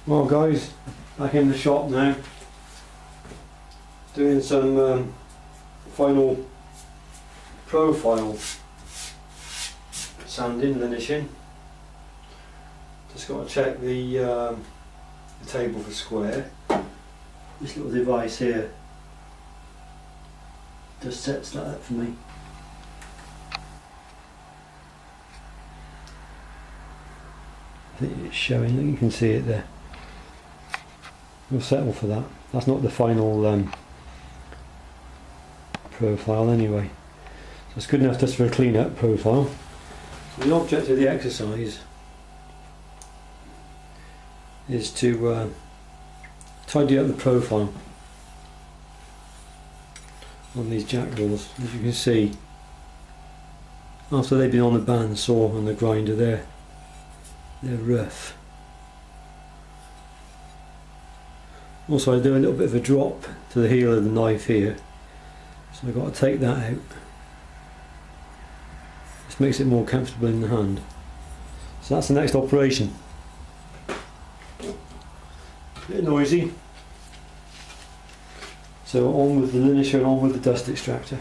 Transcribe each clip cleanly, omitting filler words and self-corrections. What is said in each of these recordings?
Well guys, back in the shop now, doing some final profile sanding, linishing. Just got to check the table for square. This little device here just sets that up for me. I think it's showing, you can see it there. We'll settle for that. That's not the final profile anyway. So it's good enough just for a clean up profile. So the object of the exercise is to tidy up the profile on these Jacklores. As you can see, after they've been on the bandsaw and the grinder, they're rough. Also, I do a little bit of a drop to the heel of the knife here, so I've got to take that out. This makes it more comfortable in the hand. So that's the next operation. A bit noisy. So on with the linisher and on with the dust extractor.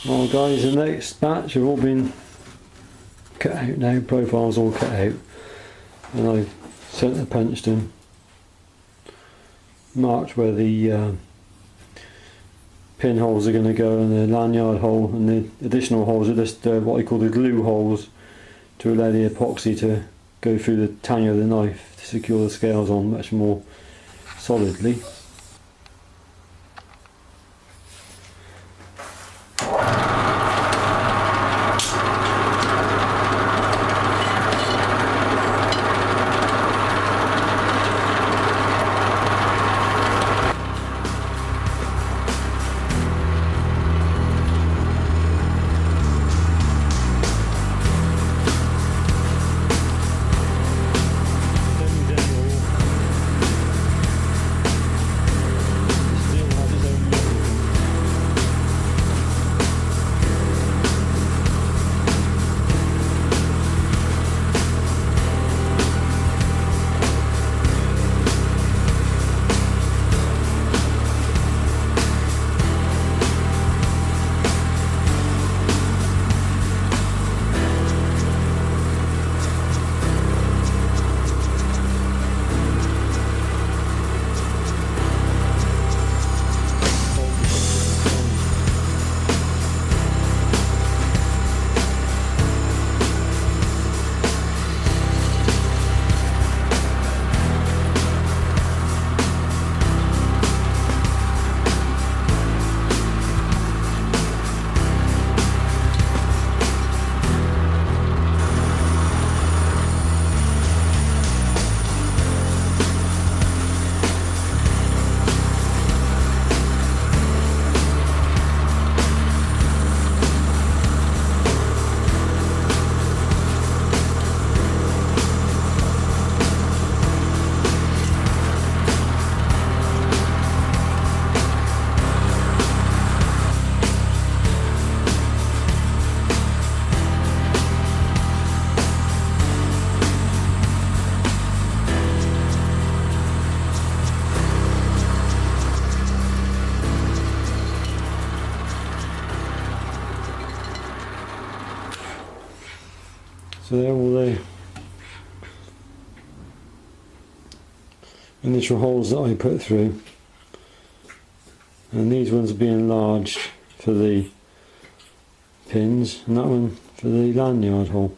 Well guys, the next batch have all been cut out now, profiles all cut out, and I've centre punched them, marked where the pinholes are going to go, and the lanyard hole, and the additional holes are just what I call the glue holes, to allow the epoxy to go through the tang of the knife to secure the scales on much more solidly. So they're all the initial holes that I put through, and these ones will be enlarged for the pins, and that one for the lanyard hole.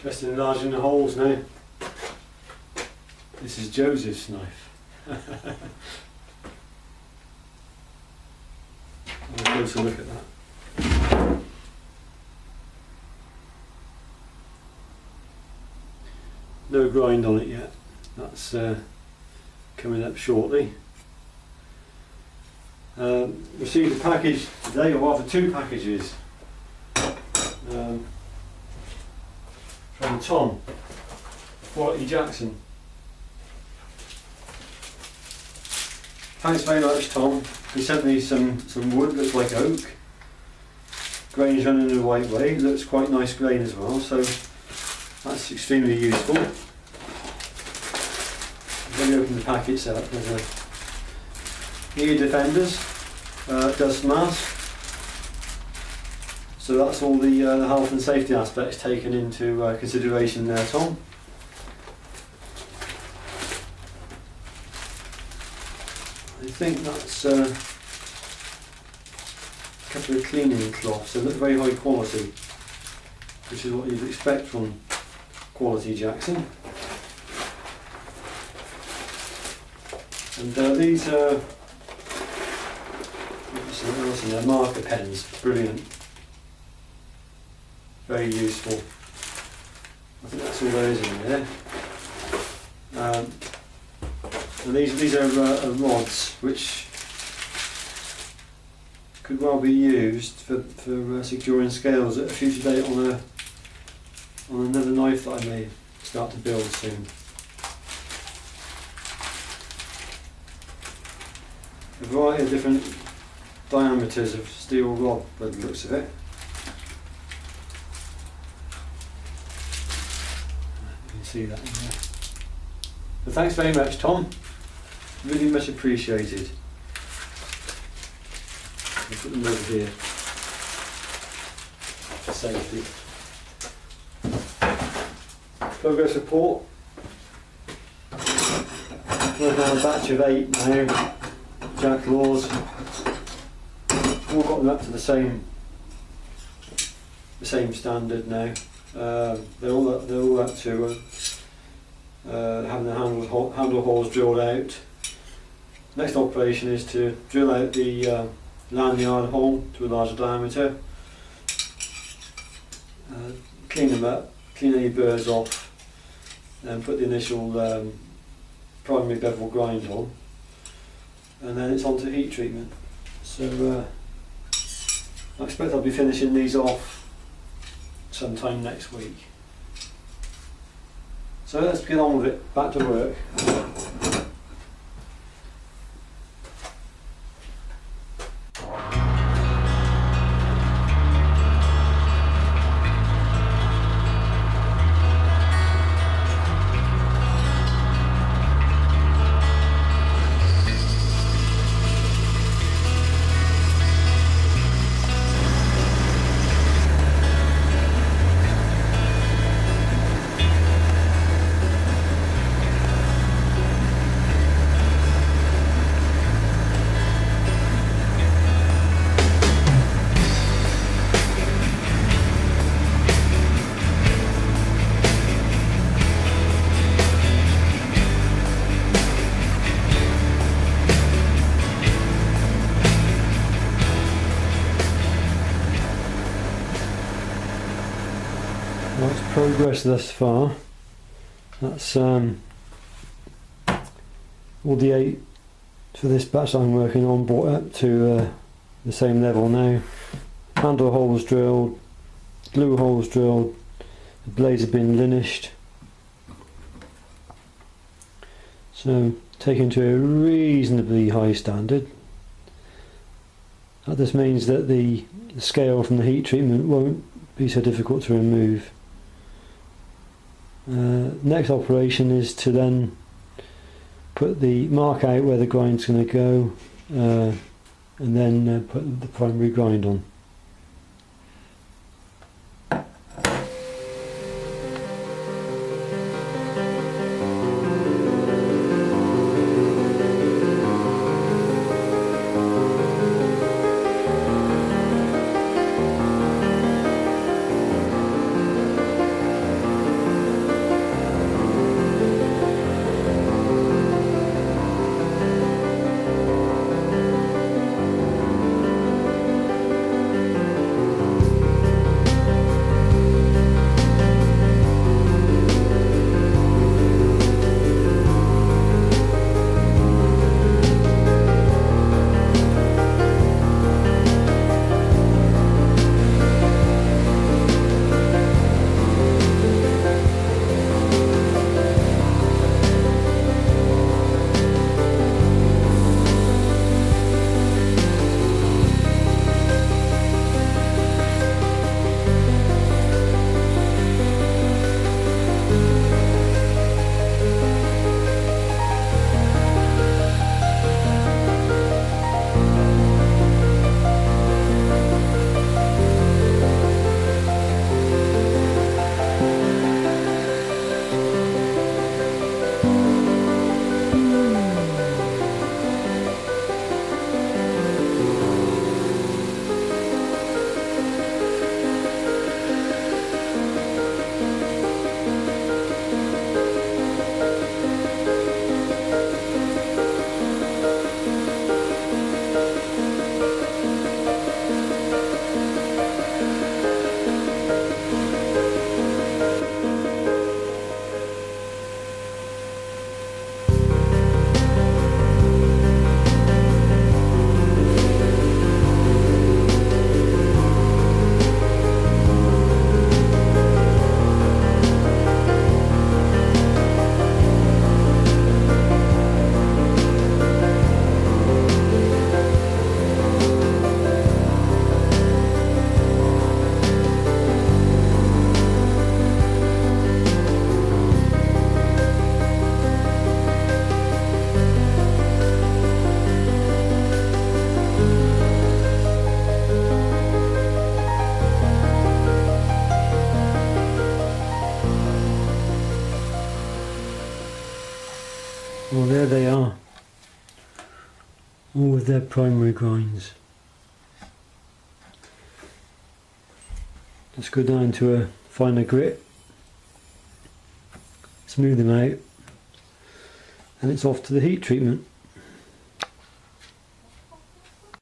Just enlarging the holes now. This is Joseph's knife. Have a closer look at that. No grind on it yet. That's coming up shortly. Received a package today, or rather two packages. From Tom, Qualityjackson. Thanks very much, Tom. He sent me some wood, looks like oak. Grain's running the right way, looks quite nice grain as well, so that's extremely useful. Let me open the packets up. There's a ear defenders, dust mask. So that's all the health and safety aspects taken into consideration there, Tom. I think that's a couple of cleaning cloths. They look very high quality, which is what you'd expect from Qualityjackson. And these are something else in there, marker pens, brilliant. Very useful. I think that's all there is in there. And these are rods which could well be used for securing scales at a future date on another knife that I may start to build soon. A variety of different diameters of steel rod by the looks of it. See that in there. So thanks very much, Tom. Really much appreciated. I'll put them over here for safety. Progress report. Working on a batch of 8 now. Jacklores. All got them up to the same standard now. They're all up to having the handle holes drilled out. Next operation is to drill out the lanyard hole to a larger diameter, clean them up, clean any burrs off, and put the initial primary bevel grind on, and then it's on to heat treatment. So I expect I'll be finishing these off sometime next week. So let's get on with it, back to work. Progress thus far. That's all the 8 for this batch I'm working on brought up to the same level now. Handle holes drilled, glue holes drilled, the blades have been linished. So taken to a reasonably high standard. This means that the scale from the heat treatment won't be so difficult to remove. Next operation is to then mark out where the grind's going to go, and then put the primary grind on. Well, there they are, all with their primary grinds. Let's go down to a finer grit, smooth them out, and it's off to the heat treatment.